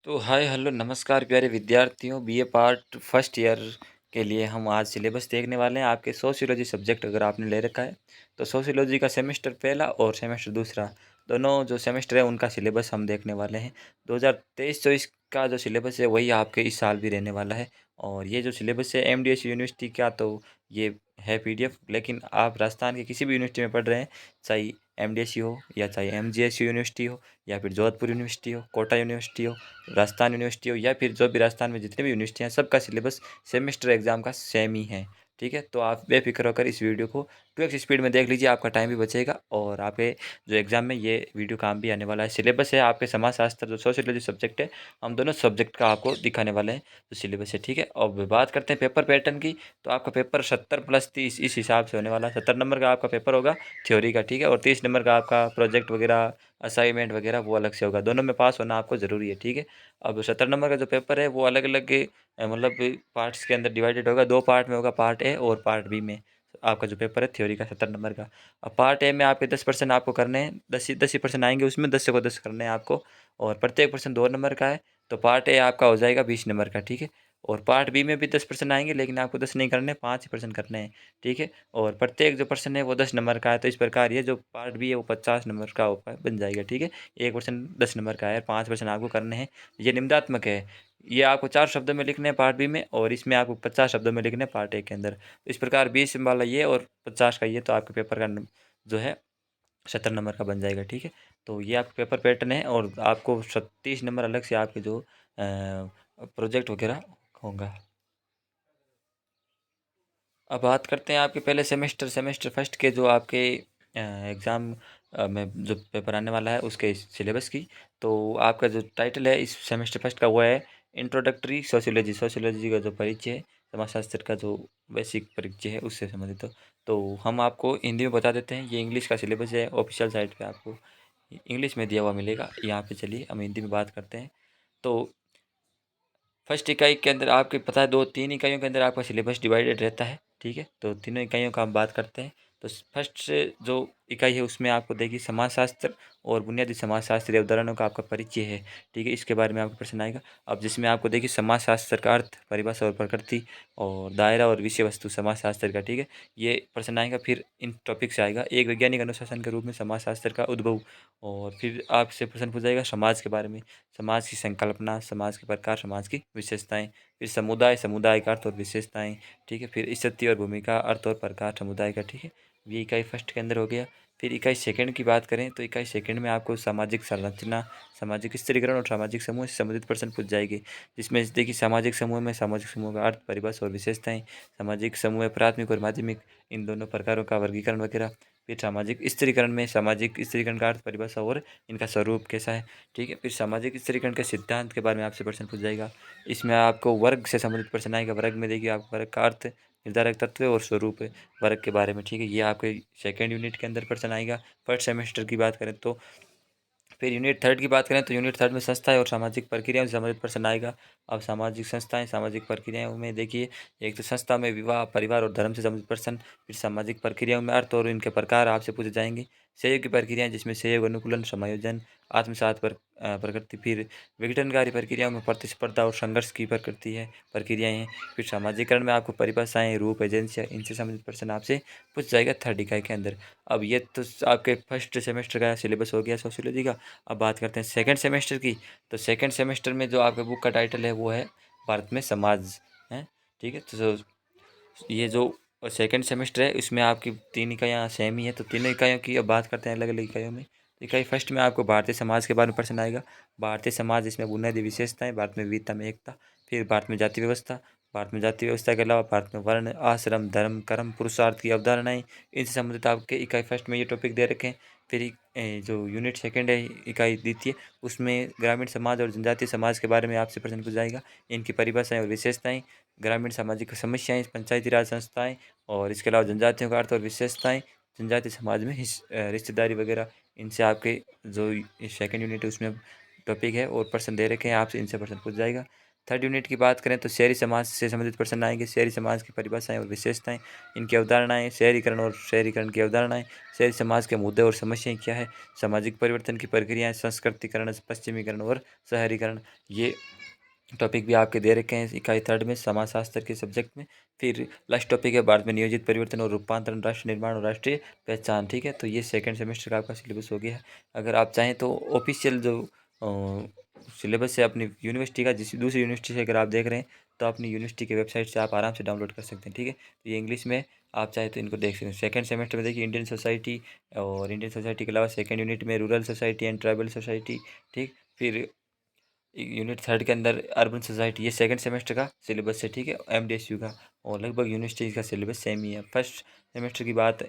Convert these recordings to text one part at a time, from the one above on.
तो hi hello नमस्कार प्यारे विद्यार्थियों बीए पार्ट फर्स्ट ईयर के लिए हम आज सिलेबस देखने वाले हैं। आपके सोशियोलॉजी सब्जेक्ट अगर आपने ले रखा है तो सोशियोलॉजी का सेमेस्टर पहला और सेमेस्टर दूसरा दोनों जो सेमेस्टर है उनका सिलेबस हम देखने वाले हैं। 2023-24 का जो सिलेबस है वही आपके इस साल भी रहने वाला है। और ये जो सिलेबस है एमडीएस यूनिवर्सिटी का, तो ये है पीडीएफ। लेकिन आप राजस्थान के किसी भी यूनिवर्सिटी में पढ़ रहे हैं, चाहे एमडीएस हो या चाहे एमजीएस यूनिवर्सिटी हो या फिर जोधपुर यूनिवर्सिटी हो, कोटा यूनिवर्सिटी हो, राजस्थान यूनिवर्सिटी हो या फिर जो भी राजस्थान में जितनी भी यूनिवर्सिटी हैं, सबका सिलेबस सेमेस्टर एग्जाम का सेम ही है। ठीक है, तो आप बेफिक्र होकर इस वीडियो को 2x स्पीड में देख लीजिए, आपका टाइम भी बचेगा और आपके जो एग्जाम में ये वीडियो काम भी आने वाला है। सिलेबस है आपके समाजशास्त्र जो सोशियोलॉजी सब्जेक्ट है, हम दोनों सब्जेक्ट का आपको दिखाने वाले हैं जो सिलेबस है। ठीक है, अब बात करते हैं पेपर पैटर्न की। तो आपका पेपर 70+30 इस हिसाब से होने वाला है। 70 नंबर का आपका पेपर होगा थ्योरी का। ठीक है, और 30 नंबर का आपका प्रोजेक्ट वगैरह असाइनमेंट वगैरह वो अलग से होगा। दोनों में पास होना आपको ज़रूरी है। ठीक है, अब 70 नंबर का जो पेपर है वो अलग अलग मतलब पार्ट्स के अंदर डिवाइडेड होगा। दो पार्ट में होगा, पार्ट ए और पार्ट बी में आपका जो पेपर है थ्योरी का 70 नंबर का। अब पार्ट ए में आपके 10% आपको करने हैं, 10 ही 10% आएंगे उसमें, 10 को 10 करने हैं आपको। और प्रत्येक पर्सन 2 नंबर का है, तो पार्ट ए आपका हो जाएगा 20 नंबर का। ठीक है, और पार्ट बी में भी 10% आएंगे, लेकिन आपको 10 नहीं करने, 5% करने हैं। ठीक है, और प्रत्येक जो पर्सन है वो 10 नंबर का है। तो इस प्रकार ये जो पार्ट बी है वो 50 नंबर का बन जाएगा। ठीक है, 1% 10 नंबर का है, 5% आपको करने हैं। ये निम्नात्मक है। ये आपको 4 शब्दों में लिखने हैं पार्ट बी में, और इसमें आपको 50 शब्दों में लिखने हैं पार्ट ए के अंदर। तो इस प्रकार 20 वाला ये और 50 का ये, तो आपके पेपर का जो है 70 नंबर का बन जाएगा। ठीक है, तो ये आपका पेपर पैटर्न है और आपको 36 नंबर अलग से आपके जो प्रोजेक्ट वगैरह होगा। अब बात करते हैं आपके पहले सेमेस्टर फर्स्ट के जो आपके एग्ज़ाम में जो पेपर आने वाला है उसके सिलेबस की। तो आपका जो टाइटल है इस सेमेस्टर फर्स्ट का वो है इंट्रोडक्टरी सोशियोलॉजी। सोशियोलॉजी का जो परिचय है, समाजशास्त्र का जो बेसिक परिचय है उससे संबंधित तो हम आपको हिंदी में बता देते हैं। ये इंग्लिश का सिलेबस है, ऑफिशियल साइट पे आपको इंग्लिश में दिया हुआ मिलेगा। यहाँ पे चलिए हम हिंदी में बात करते हैं। तो फर्स्ट इकाई के अंदर आपके पता है 2-3 इकाइयों के अंदर आपका सिलेबस डिवाइडेड रहता है। ठीक है, तो तीनों इकाइयों का हम बात करते हैं। तो फर्स्ट से जो इकाई है उसमें आपको देखिए समाजशास्त्र और बुनियादी समाजशास्त्रीय अवधारणाओं का आपका परिचय है। ठीक है, इसके बारे में आपका प्रश्न आएगा। अब जिसमें आपको देखिए समाजशास्त्र का अर्थ, परिभाषा और प्रकृति, और दायरा और विषय वस्तु समाजशास्त्र का। ठीक है, ये प्रश्न आएगा। फिर इन टॉपिक से आएगा एक वैज्ञानिक अनुशासन के रूप में समाजशास्त्र का उद्भव। और फिर आपसे प्रश्न पूछा जाएगा समाज के बारे में, समाज की संकल्पना, समाज के प्रकार, समाज की विशेषताएं। फिर समुदाय, समुदाय का अर्थ और विशेषताएं। ठीक है, फिर स्थिति और भूमिका, अर्थ और प्रकार समुदाय का। ठीक है, ये इकाई फर्स्ट के अंदर हो गया। फिर इकाई सेकंड की बात करें तो इकाई सेकंड में आपको सामाजिक संरचना, सामाजिक स्थिरीकरण और सामाजिक समूह से संबंधित प्रश्न पूछ जाएंगे। जिसमें देखिए सामाजिक समूह में सामाजिक समूह का अर्थ, परिभाषा और विशेषताएं, सामाजिक समूह में प्राथमिक और माध्यमिक इन दोनों प्रकारों का वर्गीकरण वगैरह। फिर सामाजिक स्थिरीकरण में सामाजिक स्थिरीकरण का अर्थ, परिभाषा और इनका स्वरूप कैसा है। ठीक है, फिर सामाजिक स्थिरीकरण के सिद्धांत के बारे में आपसे प्रश्न पूछ जाएगा। इसमें आपको वर्ग से संबंधित प्रश्न आएगा। वर्ग में देखिए आप वर्ग का अर्थ, निर्धारक तत्व और स्वरूप वर्ग के बारे में। ठीक है, ये आपके सेकेंड यूनिट के अंदर प्रश्न आएगा फर्स्ट सेमेस्टर की बात करें तो। फिर यूनिट थर्ड की बात करें तो यूनिट थर्ड में संस्थाएं और सामाजिक प्रक्रियाओं से संबंधित प्रश्न आएगा। अब सामाजिक संस्थाएं, सामाजिक प्रक्रियाओं में देखिए एक तो संस्था में विवाह, परिवार और धर्म से संबंधित प्रश्न। फिर सामाजिक प्रक्रियाओं में अर्थ और इनके प्रकार आपसे पूछे जाएंगे। सहयोग की प्रक्रियाएं जिसमें सहयोग, अनुकूलन, समायोजन, आत्मसात प्रकृति। फिर विघटनकारी प्रक्रियाओं में प्रतिस्पर्धा और संघर्ष की प्रकृति है, प्रक्रियाएं हैं। फिर सामाजिकरण में आपको परिभाषाएं, रूप, एजेंसियाँ, इनसे संबंधित प्रश्न आपसे पूछ जाएगा थर्ड इकाई के अंदर। अब ये तो आपके फर्स्ट सेमेस्टर का सिलेबस हो गया सोशियोलॉजी का। अब बात करते हैं सेकंड सेमेस्टर की। तो सेकंड सेमेस्टर में जो आपके बुक का टाइटल है वो है भारत में समाज है। ठीक है, तो ये जो सेकंड सेमेस्टर है इसमें आपकी 3 इकाइयाँ सेम ही है। तो तीनों इकाइयों की अब बात करते हैं अलग अलग इकाइयों में। इकाई फर्स्ट में आपको भारतीय समाज के बारे में प्रश्न आएगा। भारतीय समाज, इसमें बुनियादी विशेषताएं, भारत में विविधता में एकता। फिर भारत में जाति व्यवस्था, भारत में जाति व्यवस्था के अलावा भारत में वर्ण, आश्रम, धर्म, कर्म, पुरुषार्थ की अवधारणाएं, इनसे संबंधित आपके इकाई फर्स्ट में ये टॉपिक दे रखे हैं। फिर जो यूनिट सेकंड है इकाई द्वितीय, उसमें ग्रामीण समाज और जनजातीय समाज के बारे में आपसे प्रश्न पूछा जाएगा। इनकी परिभाषाएं और विशेषताएं, ग्रामीण सामाजिक समस्याएं, पंचायती राज संस्थाएं, और इसके अलावा जनजातियों का अर्थ और विशेषताएं, जनजातीय समाज में रिश्तेदारी वगैरह। इनसे आपके जो सेकंड यूनिट है उसमें टॉपिक है और प्रश्न दे रखे हैं आपसे, इनसे प्रश्न पूछ जाएगा। थर्ड यूनिट की बात करें तो शहरी समाज से संबंधित प्रश्न आएंगे। शहरी समाज की परिभाषाएं और विशेषताएं, इनकी अवधारणाएं, शहरीकरण और शहरीकरण की अवधारणाएं, शहरी समाज के मुद्दे और समस्याएं क्या है, सामाजिक परिवर्तन की प्रक्रियाएं, संस्कृतिकरण, पश्चिमीकरण और शहरीकरण, ये टॉपिक भी आपके दे रखे हैं इकाई थर्ड में समाजशास्त्र के सब्जेक्ट में। फिर लास्ट टॉपिक है भारत में नियोजित परिवर्तन और रूपांतरण, राष्ट्र निर्माण और राष्ट्रीय पहचान। ठीक है, तो ये सेकंड सेमेस्टर का आपका सिलेबस हो गया है। अगर आप चाहें तो ऑफिशियल जो सिलेबस है अपनी यूनिवर्सिटी का, जिस दूसरी यूनिवर्सिटी से अगर आप देख रहे हैं तो अपनी यूनिवर्सिटी के वेबसाइट से आप आराम से डाउनलोड कर सकते हैं। ठीक है, तो ये इंग्लिश में आप चाहे तो इनको देख सकते हैं। सेकंड सेमेस्टर में देखिए इंडियन सोसाइटी, और इंडियन सोसाइटी के अलावा सेकंड यूनिट में rural society and tribal society. ठीक, फिर यूनिट थर्ड के अंदर अर्बन सोसाइटी, ये सेकंड सेमेस्टर का सिलेबस है। ठीक है, एमडीएसयू का, और लगभग यूनिवर्सिटी का सिलेबस सेम ही है। फर्स्ट सेमेस्टर की बात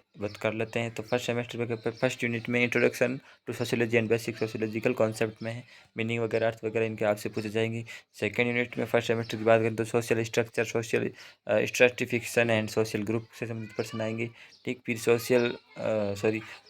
कर लेते हैं। तो फर्स्ट सेमेस्टर में फर्स्ट यूनिट में introduction to sociology and basic sociological concept में है, मीनिंग वगैरह अर्थ वगैरह इनके आपसे पूछे जाएंगी। सेकंड यूनिट में फर्स्ट सेमेस्टर की बात करें तो social structure, social stratification and social group से संबंधित प्रश्न आएंगे। ठीक, फिर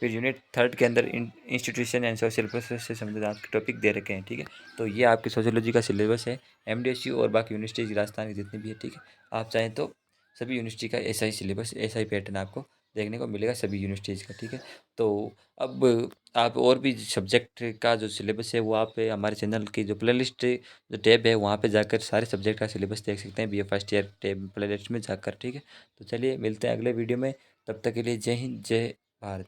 फिर यूनिट थर्ड के अंदर इंस्टीट्यूशन एंड सोशल प्रोसेस से संबंधित आपके टॉपिक दे रखे हैं। ठीक है, तो ये आपकी सोशियोलॉजी का सिलेबस है, एमडीएसयू और बाकी यूनिवर्सिटीज राजस्थान की जितनी भी है। ठीक है, आप चाहें तो सभी यूनिवर्सिटी का ऐसा ही सिलेबस, ऐसा ही पैटर्न आपको देखने को मिलेगा सभी यूनिवर्सिटीज़ का। ठीक है, तो अब आप और भी सब्जेक्ट का जो सिलेबस है वो आप हमारे चैनल की जो प्लेलिस्ट जो टैब है वहाँ पे जाकर सारे सब्जेक्ट का सिलेबस देख सकते हैं, BA first year tab playlist में जाकर। ठीक है, तो चलिए मिलते हैं अगले वीडियो में, तब तक के लिए जय हिंद, जय भारत।